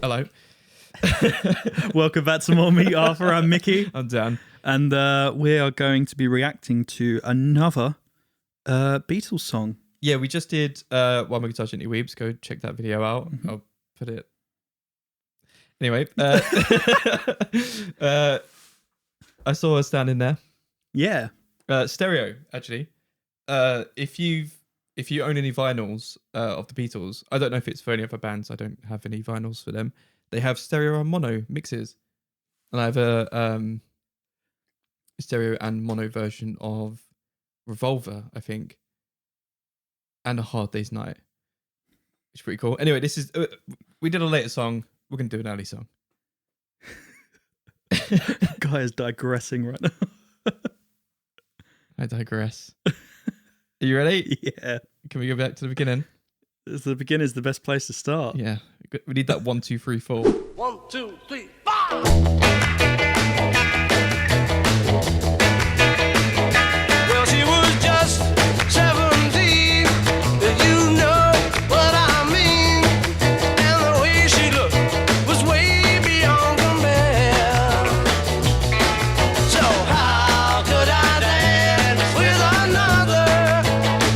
Hello. Welcome back to more Meet Arthur. I'm Mickey. I'm Dan. And we are going to be reacting to another Beatles song. Yeah, we just did One More Guitar Gently Weeps. Go check that video out. Mm-hmm. I'll put it. Anyway, I saw her standing there. Yeah. Stereo, actually. If you own any vinyls of the Beatles, I don't know if it's for any other bands. I don't have any vinyls for them. They have stereo and mono mixes, and I have a stereo and mono version of Revolver, I think, and A Hard Day's Night. It's pretty cool. Anyway, this is we did a later song. We're gonna do an early song. Guy is digressing right now. I digress. Are you ready? Yeah. Can we go back to the beginning? The beginning is the best place to start. Yeah. We need that 1, 2, 3, 4. 1, 2, 3, 4. Well, she was just 17, you know what I mean. And the way she looked was way beyond compare. So how could I dance with another?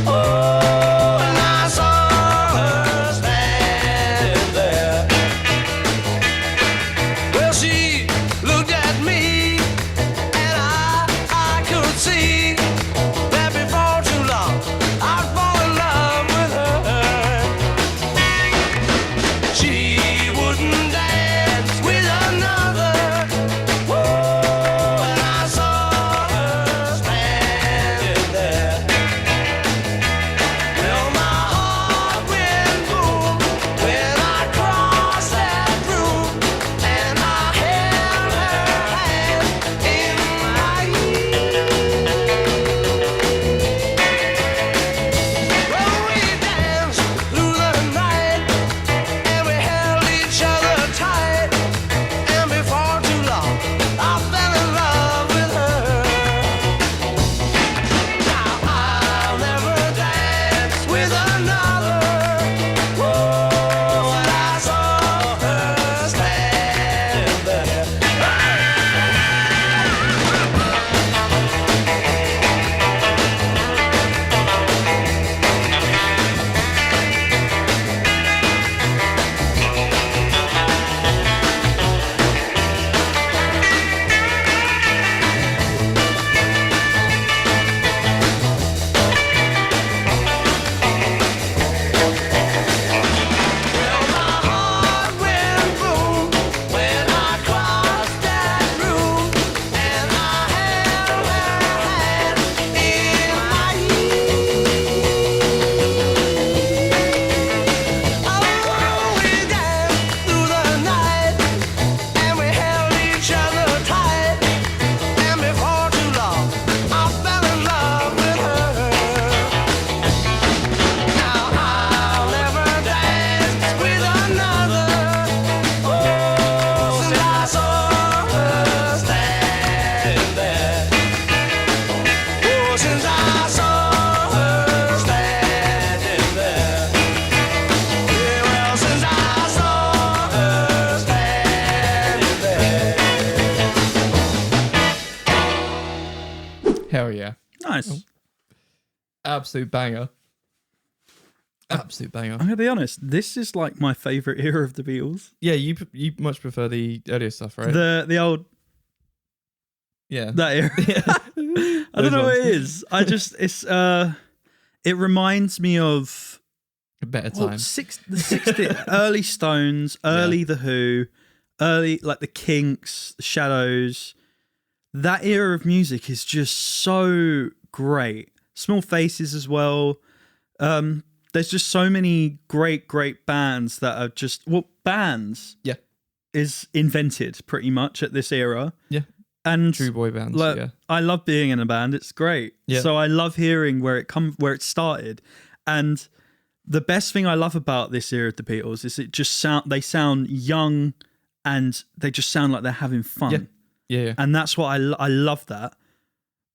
Oh, and I saw her standing there. Well, she looked at me, and I could see that before too long I'd fall in love with her. She wouldn't dance with another. Whoa, and I saw her standing there. Well, my heart went boom when I crossed that room, and I held her hand in mine. Well, we danced through the night, and we held each other tight, and before too long, I fell in love with her. Now I'll never dance with another. Whoa, and I saw her standing there. Well, my heart went boom when I crossed that room, and I held her hand in mine. Oh, we danced through the night, and we held each other tight, and before too long, I fell in love with her. Now I'll never dance with another. Oh, since I saw her standing there. Oh, since I saw her standing there. Yeah, well, since I saw her standing there. Hell yeah. Nice. Absolute banger. Absolute banger. I'm going to be honest. This is like my favourite era of the Beatles. Yeah, you much prefer the earlier stuff, right? The old... Yeah. That era. I don't know what it is. I just... it reminds me of... A better Well, time. the 60s, early Stones, early The Who, early like the Kinks, the Shadows. That era of music is just so great. Small Faces as well. There's just so many great bands that are just bands Yeah. is invented pretty much at this era. Yeah. And True boy bands. like, Yeah. I love being in a band. It's great. Yeah. So I love hearing where it started. And the best thing I love about this era of the Beatles is they sound young, and they just sound like they're having fun. Yeah. Yeah. And that's what I love that.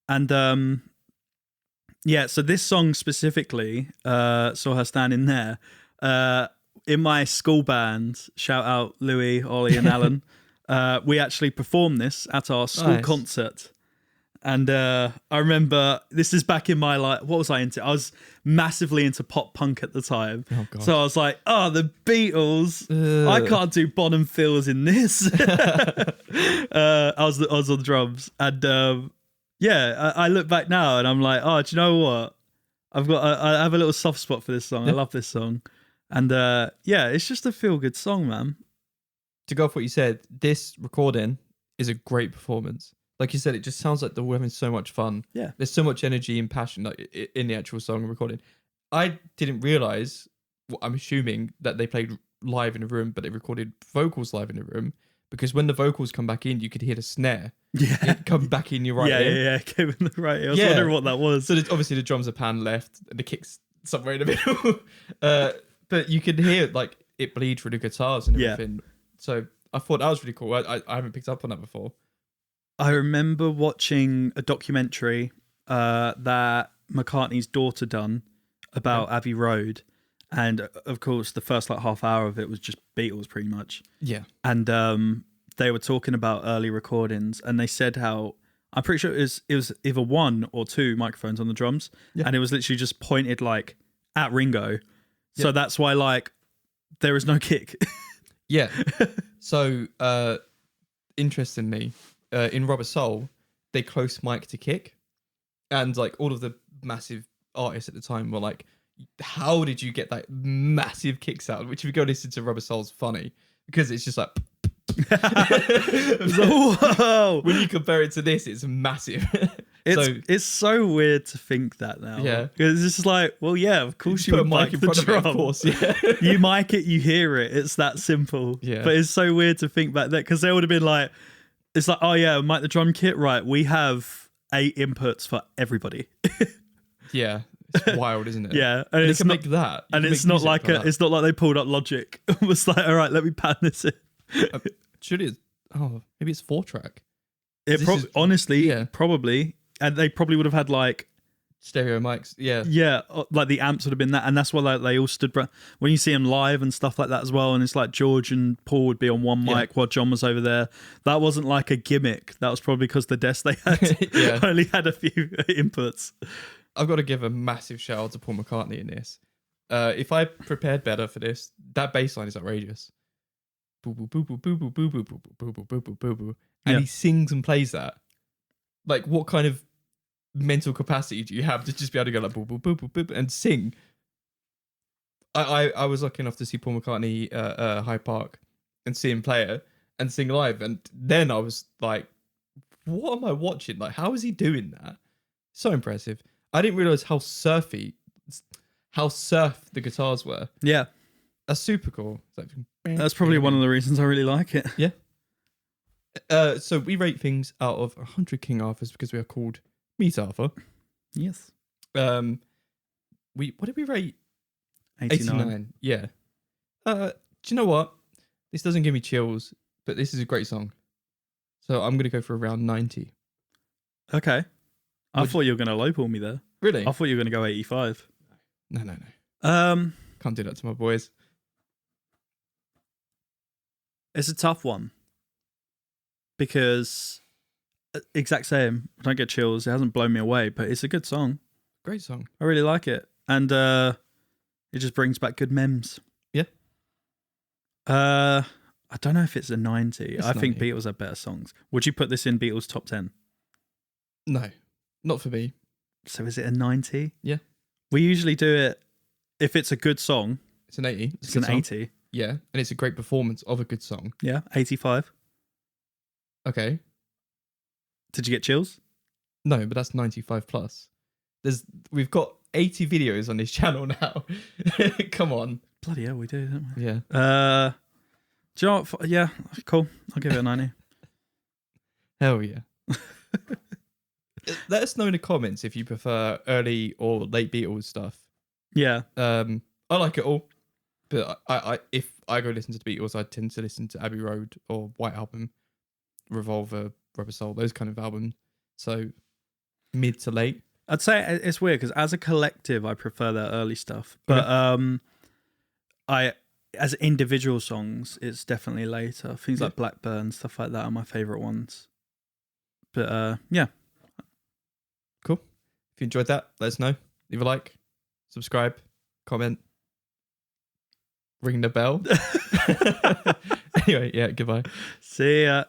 And yeah, so this song specifically, Saw Her Standing There, in my school band, shout out Louis, Ollie, and Alan. We actually performed this at our school Nice. concert. And I remember this is back in my what was I into? I was massively into pop punk at the time. Oh, God. So I was like, oh, the Beatles. I can't do Bonham Fills in this. I was on the drums. And I look back now and I'm like, oh, do you know what? I have a little soft spot for this song. I love this song. And it's just a feel good song, man. To go off what you said, this recording is a great performance. Like you said, it just sounds like they're having so much fun. Yeah. There's so much energy and passion in the actual song and recording. I didn't realize, I'm assuming that they played live in a room, but they recorded vocals live in a room, because when the vocals come back in, you could hear the snare. Yeah. It come back in your right ear. Yeah. Came in the right ear. I was wondering what that was. So obviously the drums are pan left and the kicks somewhere in the middle. But you could hear like it bleed through the guitars and everything. So I thought that was really cool. I haven't picked up on that before. I remember watching a documentary that McCartney's daughter done about Abbey Road, and of course the first like half hour of it was just Beatles pretty much. Yeah. And they were talking about early recordings, and they said how I'm pretty sure it was either 1 or 2 microphones on the drums, and it was literally just pointed like at Ringo. So that's why like there is no kick. Yeah. So interestingly, in Rubber Soul, they close mic to kick, and like all of the massive artists at the time were like, how did you get that massive kick sound? Which if you go listen to Rubber Soul's funny, because it's just like Whoa. when you compare it to this, it's massive. It's so weird to think that now. Yeah. Because it's just like, well, yeah, of course you put a would mic mic in the front of it, drum. of course. Yeah. You mic it, you hear it. It's that simple. Yeah. But it's so weird to think back there, because they would have been like, it's like, oh yeah, mic the drum kit, right? We have 8 inputs for everybody. Yeah. It's wild, isn't it? Yeah, And it's you can not, make that. You and can it's make not music like that. it's not like they pulled up Logic. It was like, all right, let me pan this in. Surely it's, maybe it's 4-track. It This is- honestly, yeah. probably, and they probably would have had like, Stereo mics. Yeah. like the amps would have been that, and that's why like they all stood. When you see them live and stuff like that as well, and it's like George and Paul would be on one mic while John was over there. That wasn't like a gimmick. That was probably because the desk they had only had a few inputs. I've got to give a massive shout out to Paul McCartney in this. If I prepared better for this, that bass line is outrageous. Boo boo boo boo boo boo boo boo boo boo boo boo boo boo boo. And he sings and plays that. Like, what kind of mental capacity do you have to just be able to go like boo boo boo boo boo and sing? I was lucky enough to see Paul McCartney Hyde Park and see him play it and sing live, and then I was like, what am I watching? Like, how is he doing that? So impressive. I didn't realize how surf the guitars were. Yeah, That's super cool. It's like, that's probably one of the reasons I really like it. Yeah. So we rate things out of 100 King Arthurs because we are called Meet Arthur. Yes, What did we rate? 89. Yeah. Do you know what? This doesn't give me chills, but this is a great song. So I'm gonna go for around 90. Okay, I thought you were going to lowball me there. Really? I thought you were going to go 85. No. Um, Can't do that to my boys. It's a tough one because exact same. I don't get chills. It hasn't blown me away, but it's a good song. Great song. I really like it, and it just brings back good memes. Yeah. I don't know if it's a 90. It's I think 90. Beatles have better songs. Would you put this in Beatles top 10? No, not for me. So is it a 90? Yeah. We usually do it if it's a good song. It's an 80. It's a an good song. 80. Yeah, and it's a great performance of a good song. Yeah, 85. Okay. Did you get chills? No, but that's 95 plus. We've got 80 videos on this channel now. Come on. Bloody hell, we do, don't we? Yeah. Do you know what? Yeah, cool. I'll give it a 90. Hell yeah. Let us know in the comments if you prefer early or late Beatles stuff. Yeah. I like it all, but I if I go listen to the Beatles, I tend to listen to Abbey Road or White Album, Revolver, Rubber Soul, those kind of albums. So mid to late. I'd say it's weird because as a collective, I prefer their early stuff. But as individual songs, it's definitely later. Things like Blackburn, stuff like that are my favourite ones. But yeah. Cool. If you enjoyed that, let us know. Leave a like, subscribe, comment, ring the bell. Anyway, yeah, goodbye. See ya.